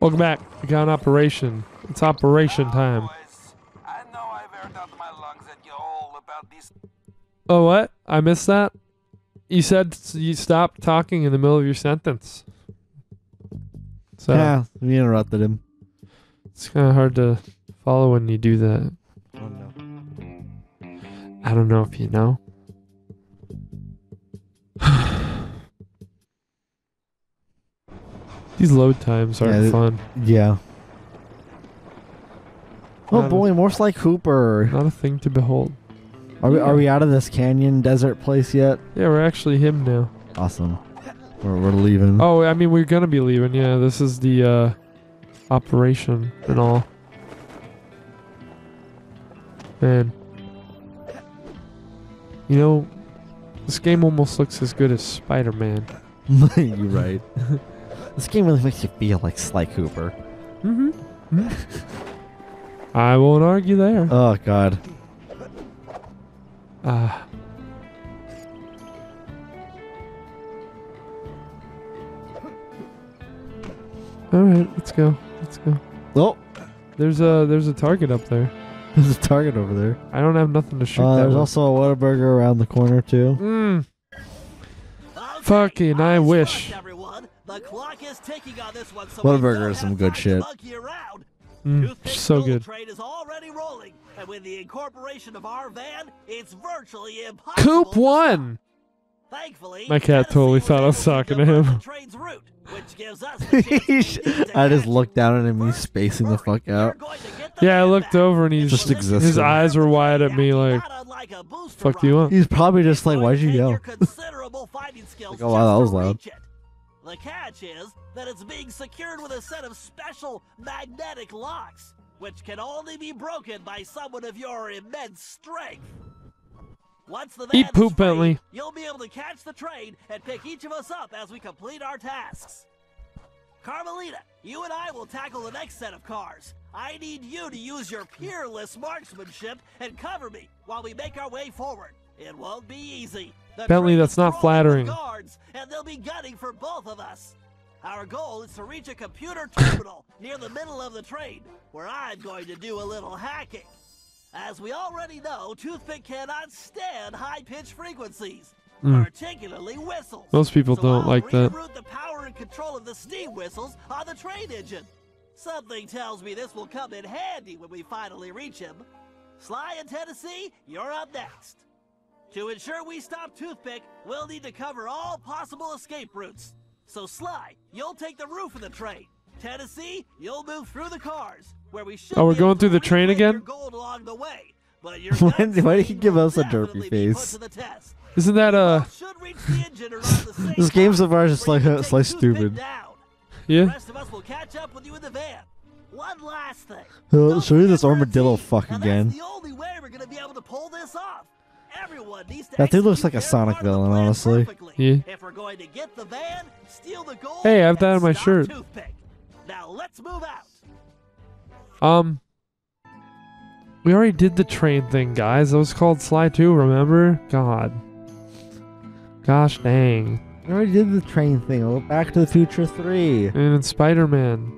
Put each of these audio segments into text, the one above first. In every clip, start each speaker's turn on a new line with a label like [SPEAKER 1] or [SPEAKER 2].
[SPEAKER 1] Welcome back. We got an operation. It's operation time.
[SPEAKER 2] I know I've aired out my lungs at you all about this.
[SPEAKER 1] Oh, what? I missed that? You said you stopped talking in the middle of your sentence. So
[SPEAKER 3] Yeah, we interrupted him.
[SPEAKER 1] it's kind of hard to follow when you do that.
[SPEAKER 3] Oh, no.
[SPEAKER 1] I don't know if you know. These load times aren't fun.
[SPEAKER 3] Yeah. Oh
[SPEAKER 1] Not
[SPEAKER 3] boy, more Sly Cooper.
[SPEAKER 1] Not a thing to behold.
[SPEAKER 3] Are we out of this canyon desert place yet?
[SPEAKER 1] Yeah, we're actually him now.
[SPEAKER 3] Awesome. We're leaving.
[SPEAKER 1] Oh, I mean, we're gonna be leaving. Yeah, this is the operation and all. Man, you know, this game almost looks as good as Spider-Man.
[SPEAKER 3] You're right. This game really makes you feel like Sly Cooper.
[SPEAKER 1] Mm-hmm. I won't argue there.
[SPEAKER 3] Oh God.
[SPEAKER 1] All right, let's go. Let's go.
[SPEAKER 3] Oh,
[SPEAKER 1] There's a target up there.
[SPEAKER 3] there's a target over there.
[SPEAKER 1] I don't have nothing to shoot that
[SPEAKER 3] There's
[SPEAKER 1] with.
[SPEAKER 3] also a Whataburger around the corner too.
[SPEAKER 1] Fucking, I wish.
[SPEAKER 3] Whataburger is some good shit.
[SPEAKER 1] So good.
[SPEAKER 4] Train is already rolling, and with the incorporation of our van, it's virtually impossible.
[SPEAKER 1] Coop won.
[SPEAKER 4] Thankfully,
[SPEAKER 1] My cat totally thought I was talking to him.
[SPEAKER 4] the train's route, which gives us the chance to
[SPEAKER 3] I just looked down at him. He's spacing the fuck out.
[SPEAKER 1] Yeah, I looked over and he's
[SPEAKER 3] Just existed.
[SPEAKER 1] his eyes were wide at me like, fuck do you want?
[SPEAKER 3] He's probably just like, why'd you yell?
[SPEAKER 4] Like,
[SPEAKER 3] oh, wow, that was loud.
[SPEAKER 4] The catch is that it's being secured with a set of special magnetic locks, which can only be broken by someone of your immense strength. Once the
[SPEAKER 1] Eat
[SPEAKER 4] van's
[SPEAKER 1] poop,
[SPEAKER 4] free,
[SPEAKER 1] Bentley.
[SPEAKER 4] you'll be able to catch the train and pick each of us up as we complete our tasks. Carmelita, you and I will tackle the next set of cars. I need you to use your peerless marksmanship and cover me while we make our way forward. It won't be easy. The
[SPEAKER 1] Bentley,
[SPEAKER 4] train
[SPEAKER 1] that's
[SPEAKER 4] is
[SPEAKER 1] not
[SPEAKER 4] crawling
[SPEAKER 1] flattering.
[SPEAKER 4] with guards, and they'll be gunning for both of us. Our goal is to reach a computer terminal near the middle of the train, where I'm going to do a little hacking. As we already know, Toothpick cannot stand high-pitched frequencies, particularly whistles.
[SPEAKER 1] Most people
[SPEAKER 4] So
[SPEAKER 1] don't
[SPEAKER 4] I'll
[SPEAKER 1] like that.
[SPEAKER 4] reroute the power and control of the steam whistles on the train engine. Something tells me this will come in handy when we finally reach him. Sly and Tennessee, you're up next. To ensure we stop Toothpick, we'll need to cover all possible escape routes. So Sly, you'll take the roof of the train. Tennessee, you'll move through the cars, where we should.
[SPEAKER 1] Oh, we're
[SPEAKER 4] be
[SPEAKER 1] going
[SPEAKER 4] able
[SPEAKER 1] through
[SPEAKER 4] to
[SPEAKER 1] the train
[SPEAKER 4] reclaim
[SPEAKER 1] again?
[SPEAKER 4] your gold along the way. But your
[SPEAKER 3] Why
[SPEAKER 4] guns
[SPEAKER 3] did he give
[SPEAKER 4] will
[SPEAKER 3] us a derpy
[SPEAKER 4] definitely be put
[SPEAKER 3] face?
[SPEAKER 4] to the test.
[SPEAKER 1] Isn't that
[SPEAKER 4] Should reach the engine around the same
[SPEAKER 3] This game so
[SPEAKER 4] time
[SPEAKER 3] far is just
[SPEAKER 4] where
[SPEAKER 3] like
[SPEAKER 4] you can
[SPEAKER 3] slightly
[SPEAKER 4] take Toothpick
[SPEAKER 3] stupid.
[SPEAKER 4] down. The
[SPEAKER 1] yeah?
[SPEAKER 4] rest of us will catch up with you in the van. One last thing.
[SPEAKER 3] He'll show you this
[SPEAKER 4] Don't forget
[SPEAKER 3] armadillo
[SPEAKER 4] our team.
[SPEAKER 3] fuck
[SPEAKER 4] Now,
[SPEAKER 3] again.
[SPEAKER 4] That's the only way we're going to be able to pull this off. Everyone needs to
[SPEAKER 3] That dude looks
[SPEAKER 4] execute
[SPEAKER 3] like a
[SPEAKER 4] their
[SPEAKER 3] Sonic
[SPEAKER 4] part of the
[SPEAKER 3] villain,
[SPEAKER 4] plan
[SPEAKER 3] honestly.
[SPEAKER 4] perfectly.
[SPEAKER 1] Yeah.
[SPEAKER 4] If we're going to get the van, steal the gold,
[SPEAKER 1] Hey, I have that
[SPEAKER 4] and
[SPEAKER 1] on my
[SPEAKER 4] stop
[SPEAKER 1] shirt.
[SPEAKER 4] Toothpick. Now let's move out.
[SPEAKER 1] We already did the train thing, guys. That was called Sly 2, remember? God. Gosh dang.
[SPEAKER 3] I already did the train thing. Oh, Back to the Future 3.
[SPEAKER 1] And in Spider-Man.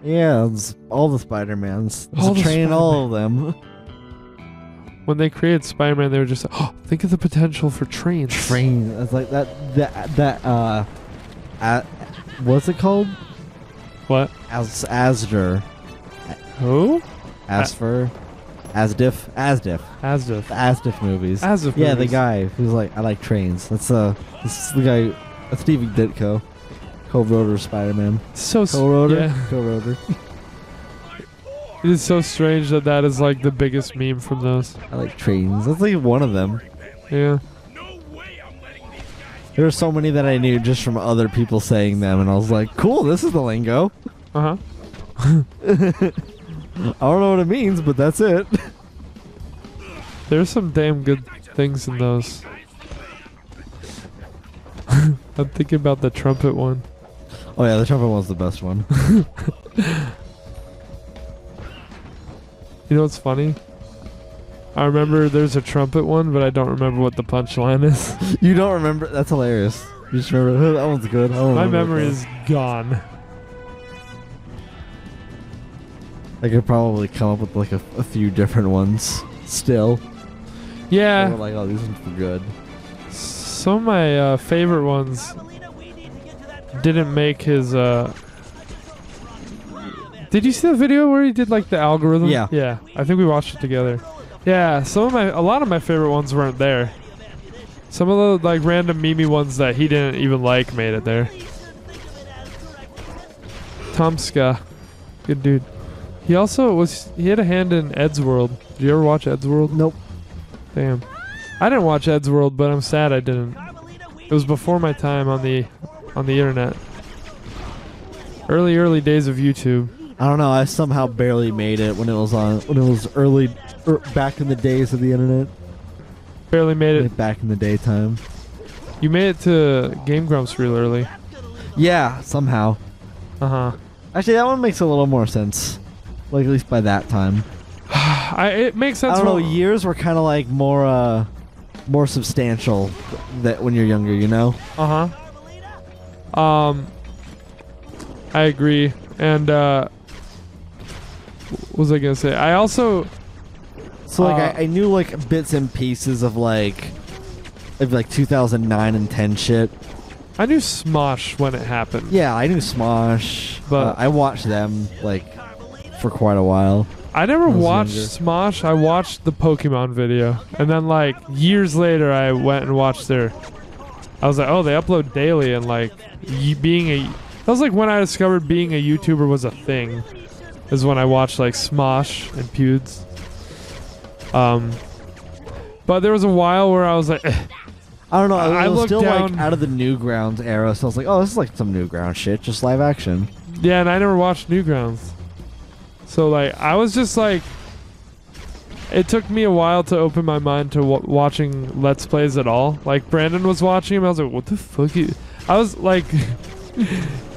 [SPEAKER 3] Yeah, it's all the Spider-Mans. There's
[SPEAKER 1] All
[SPEAKER 3] a
[SPEAKER 1] the
[SPEAKER 3] train in all of them.
[SPEAKER 1] When they created Spider-Man, they were just like, oh, think of the potential for trains.
[SPEAKER 3] Train. It's like what's it called?
[SPEAKER 1] What?
[SPEAKER 3] Asder.
[SPEAKER 1] Who?
[SPEAKER 3] Asfer. Asdiff.
[SPEAKER 1] Asdiff.
[SPEAKER 3] The Asdiff movies.
[SPEAKER 1] Asdiff
[SPEAKER 3] Yeah, the
[SPEAKER 1] movies.
[SPEAKER 3] guy who's like, I like trains. That's the guy. That's Stevie Ditko. Co-wrote Spider-Man.
[SPEAKER 1] So
[SPEAKER 3] Co-wrote.
[SPEAKER 1] yeah.
[SPEAKER 3] Co-wrote.
[SPEAKER 1] It is so strange that that is like the biggest meme from those.
[SPEAKER 3] I like trains. That's like one of them.
[SPEAKER 1] Yeah.
[SPEAKER 3] There were so many that I knew just from other people saying them, and I was like, cool, this is the lingo.
[SPEAKER 1] Uh-huh.
[SPEAKER 3] I don't know what it means, but that's it.
[SPEAKER 1] There's some damn good things in those. I'm thinking about the trumpet one.
[SPEAKER 3] Oh yeah, the trumpet one's the best one.
[SPEAKER 1] You know what's funny? I remember there's a trumpet one, but I don't remember what the punchline is.
[SPEAKER 3] You don't remember? That's hilarious. You just remember, oh, that one's good. I don't
[SPEAKER 1] My
[SPEAKER 3] remember
[SPEAKER 1] memory
[SPEAKER 3] what
[SPEAKER 1] is gone.
[SPEAKER 3] I could probably come up with like a few different ones still.
[SPEAKER 1] Yeah.
[SPEAKER 3] We're like, oh, these ones were good.
[SPEAKER 1] Some of my favorite ones didn't make his. Did you see the video where he did like the algorithm?
[SPEAKER 3] Yeah.
[SPEAKER 1] Yeah. I think we watched it together. Yeah. A lot of my favorite ones weren't there. Some of the like random meme ones that he didn't even like made it there. Tomska, good dude. He had a hand in Ed's World. Did you ever watch Ed's World?
[SPEAKER 3] Nope.
[SPEAKER 1] Damn. I didn't watch Ed's World, but I'm sad I didn't. It was before my time on the internet. Early days of YouTube.
[SPEAKER 3] I don't know. I somehow barely made it when it was early, back in the days of the internet.
[SPEAKER 1] Barely made it.
[SPEAKER 3] Like back in the daytime.
[SPEAKER 1] You made it to Game Grumps real early.
[SPEAKER 3] Yeah, somehow.
[SPEAKER 1] Uh-huh.
[SPEAKER 3] Actually, that one makes a little more sense. Like, at least by that time.
[SPEAKER 1] It makes sense.
[SPEAKER 3] I don't know, years were kind of like more substantial that when you're younger, you know?
[SPEAKER 1] Uh-huh. I agree. And, what was I gonna say? I also...
[SPEAKER 3] So, like, I knew, like, bits and pieces of, like 2009 and 10 shit.
[SPEAKER 1] I knew Smosh when it happened.
[SPEAKER 3] Yeah, I knew Smosh. But I watched them, like, for quite a while.
[SPEAKER 1] I never watched
[SPEAKER 3] younger.
[SPEAKER 1] Smosh. I watched the Pokemon video. And then, like, years later, I went and watched their... I was like, oh, they upload daily. And, like, that was, like, when I discovered being a YouTuber was a thing. Is when I watched, like, Smosh and Pewds. But there was a while where I was like...
[SPEAKER 3] I don't know. I was
[SPEAKER 1] looked
[SPEAKER 3] still,
[SPEAKER 1] down,
[SPEAKER 3] like, out of the Newgrounds era. So I was like, oh, this is, like, some Newgrounds shit. Just live action.
[SPEAKER 1] Yeah, and I never watched Newgrounds. So, like, I was just, like... It took me a while to open my mind to watching Let's Plays at all. Like, Brandon was watching him. I was like, what the fuck? I was, like...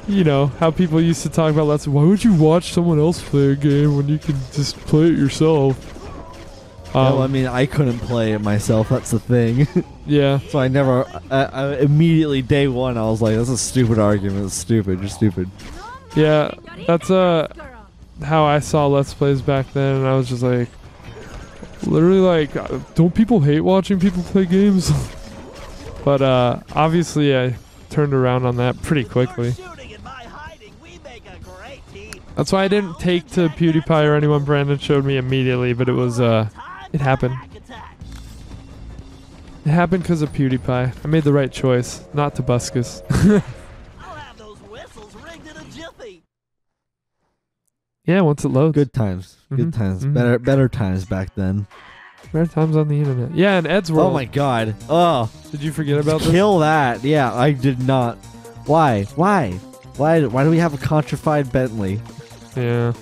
[SPEAKER 1] you know, how people used to talk about Let's... Why would you watch someone else play a game when you can just play it yourself?
[SPEAKER 3] No, I mean, I couldn't play it myself. That's the thing.
[SPEAKER 1] Yeah.
[SPEAKER 3] So I never... I immediately, day one, I was like, that's a stupid argument. It's stupid. You're stupid.
[SPEAKER 1] Yeah, that's how I saw Let's Plays back then, and I was just like... Literally, like, don't people hate watching people play games? But, obviously, I turned around on that pretty quickly. That's why I didn't take to PewDiePie or anyone Brandon showed me immediately, but it was, it happened. It happened because of PewDiePie. I made the right choice, not to Buscus. Yeah, once it loads.
[SPEAKER 3] Good times. Good times. Better times back then.
[SPEAKER 1] Better times on the internet. Yeah, and Ed's World.
[SPEAKER 3] Oh my god. Oh.
[SPEAKER 1] Did you forget about this?
[SPEAKER 3] Kill that. Yeah, I did not. Why? Why do we have a countrified Bentley?
[SPEAKER 1] Yeah.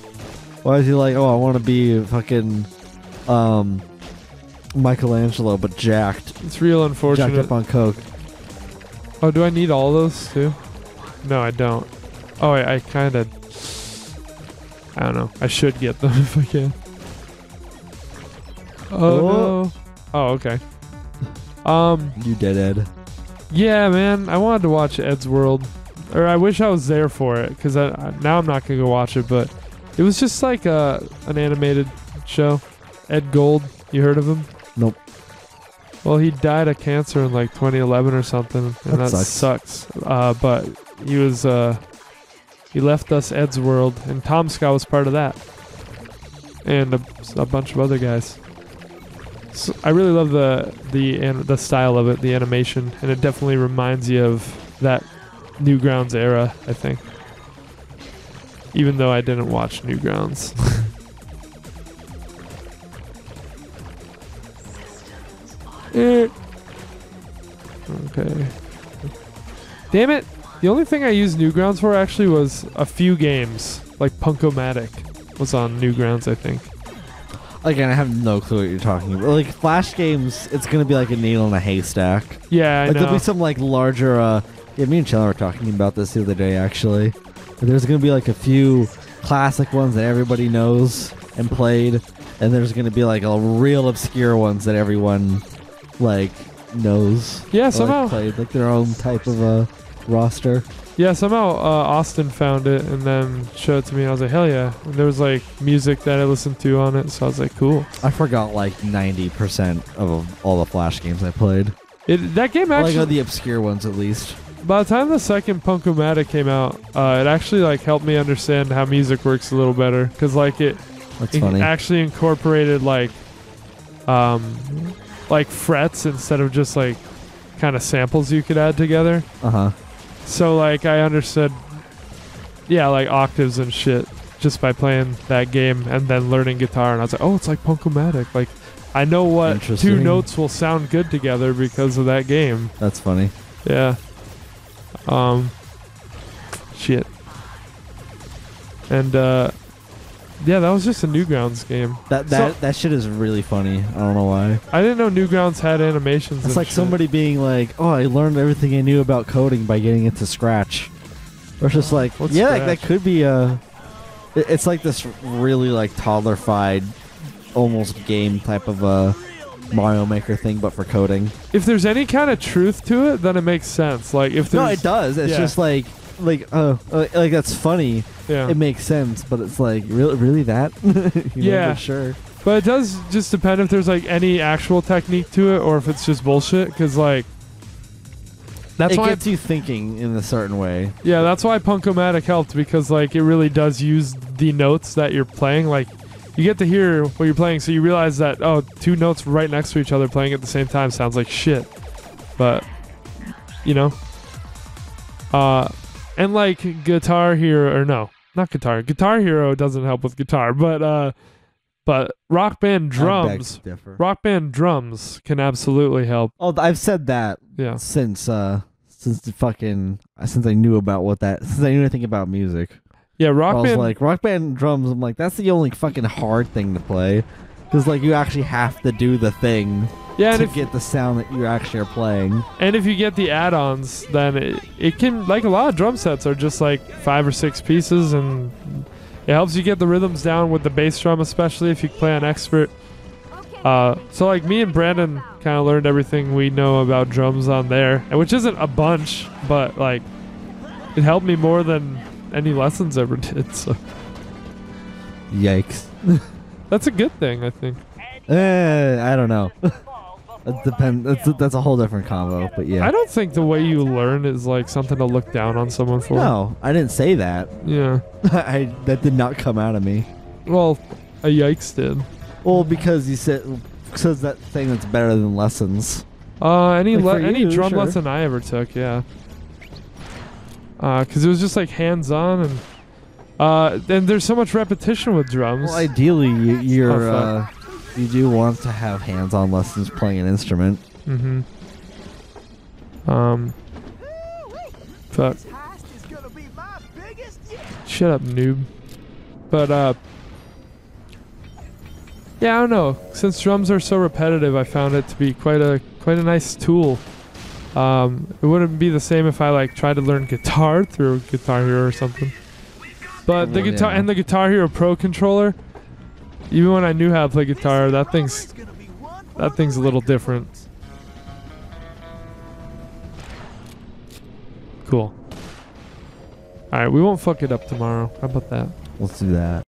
[SPEAKER 3] Why is he like, oh, I want to be fucking Michelangelo, but jacked.
[SPEAKER 1] It's real unfortunate.
[SPEAKER 3] Jacked up on coke.
[SPEAKER 1] Oh, do I need all those too? No, I don't. Oh, I kind of... I don't know. I should get them if I can. Oh, no. Oh, okay.
[SPEAKER 3] You dead, Ed.
[SPEAKER 1] Yeah, man. I wanted to watch Ed's World. Or I wish I was there for it, because now I'm not going to go watch it, but it was just like an animated show. Ed Gold. You heard of him?
[SPEAKER 3] Nope.
[SPEAKER 1] Well, he died of cancer in like 2011 or something, and that sucks. But he was... he left us Ed's World, and Tom Scott was part of that. And a bunch of other guys. So I really love the style of it, the animation, and it definitely reminds you of that Newgrounds era, I think. Even though I didn't watch Newgrounds. Okay. Damn it! The only thing I used Newgrounds for actually was a few games. Like Punk-O-Matic was on Newgrounds, I think.
[SPEAKER 3] Again, I have no clue what you're talking about. Like, Flash games, it's going to be like a needle in a haystack.
[SPEAKER 1] Yeah, I know.
[SPEAKER 3] There'll be some, like, larger... yeah, me and Chandler were talking about this the other day, actually. There's going to be, like, a few classic ones that everybody knows and played. And there's going to be, like, a real obscure ones that everyone, like, knows.
[SPEAKER 1] Yeah,
[SPEAKER 3] or,
[SPEAKER 1] somehow.
[SPEAKER 3] Like, played, like, their own type of roster.
[SPEAKER 1] Yeah, somehow Austin found it and then showed it to me. And I was like, hell yeah! And there was like music that I listened to on it, so I was like, cool.
[SPEAKER 3] I forgot like 90% of all the Flash games I played.
[SPEAKER 1] That game actually,
[SPEAKER 3] like the obscure ones at least.
[SPEAKER 1] by the time the second Punk-O-Matic came out, it actually like helped me understand how music works a little better, because like it
[SPEAKER 3] funny.
[SPEAKER 1] actually incorporated like frets instead of just like kind of samples you could add together. So like I understood, yeah, like octaves and shit just by playing that game and then learning guitar, and I was like, oh, it's like Punk-O-Matic. Like I know what two notes will sound good together because of that game.
[SPEAKER 3] That's funny.
[SPEAKER 1] Yeah. Shit. And yeah, that was just a Newgrounds game.
[SPEAKER 3] That shit is really funny. I don't know why.
[SPEAKER 1] I didn't know Newgrounds had animations.
[SPEAKER 3] It's like
[SPEAKER 1] shit.
[SPEAKER 3] somebody being like, "Oh, I learned everything I knew about coding by getting into Scratch." Or it's just like,
[SPEAKER 1] What's
[SPEAKER 3] yeah,
[SPEAKER 1] Scratch?
[SPEAKER 3] that could be a. It's like this really like toddler-fied, almost game type of Mario Maker thing, but for coding.
[SPEAKER 1] If there's any kind of truth to it, then it makes sense. Like if there's
[SPEAKER 3] No, it does. It's just like that's funny.
[SPEAKER 1] Yeah.
[SPEAKER 3] It makes sense, but it's like really that.
[SPEAKER 1] Yeah,
[SPEAKER 3] sure.
[SPEAKER 1] But it does just depend if there's like any actual technique to it or if it's just bullshit. Because like that's why
[SPEAKER 3] it gets you thinking in a certain way.
[SPEAKER 1] Yeah, that's why Punk-O-Matic helped, because like it really does use the notes that you're playing. Like you get to hear what you're playing, so you realize that two notes right next to each other playing at the same time sounds like shit. But you know, and like Guitar Hero, or no, not Guitar. Guitar Hero doesn't help with guitar, but Rock Band drums, can absolutely help.
[SPEAKER 3] Oh, I've said that.
[SPEAKER 1] Yeah.
[SPEAKER 3] Since I knew about since I knew anything about music.
[SPEAKER 1] Yeah,
[SPEAKER 3] I
[SPEAKER 1] Rock
[SPEAKER 3] was
[SPEAKER 1] Band.
[SPEAKER 3] like, Rock Band drums. I'm like, that's the only fucking hard thing to play, because like you actually have to do the thing.
[SPEAKER 1] Yeah,
[SPEAKER 3] to get the sound that you actually are playing.
[SPEAKER 1] And if you get the add-ons, then it can, like a lot of drum sets are just like 5 or 6 pieces, and it helps you get the rhythms down with the bass drum, especially if you play on expert. So like me and Brandon kind of learned everything we know about drums on there, and which isn't a bunch, but like it helped me more than any lessons ever did. So
[SPEAKER 3] yikes.
[SPEAKER 1] That's a good thing, I think.
[SPEAKER 3] I don't know. It depends. That's a whole different combo, but yeah.
[SPEAKER 1] I don't think the way you learn is like something to look down on someone for.
[SPEAKER 3] No, I didn't say that.
[SPEAKER 1] Yeah.
[SPEAKER 3] That did not come out of me.
[SPEAKER 1] Well, a yikes did.
[SPEAKER 3] Well, because you said that thing that's better than lessons.
[SPEAKER 1] Any
[SPEAKER 3] you,
[SPEAKER 1] drum
[SPEAKER 3] sure.
[SPEAKER 1] lesson I ever took, yeah. Because it was just like hands-on, and there's so much repetition with drums.
[SPEAKER 3] Well, ideally, you do want to have hands-on lessons playing an instrument.
[SPEAKER 1] Mm-hmm. Fuck. Shut up, noob. But yeah, I don't know. Since drums are so repetitive, I found it to be quite a nice tool. It wouldn't be the same if I like tried to learn guitar through Guitar Hero or something. But the guitar and the Guitar Hero Pro controller, even when I knew how to play guitar, that thing's a little different. Cool. All right, we won't fuck it up tomorrow. How about that?
[SPEAKER 3] Let's do that.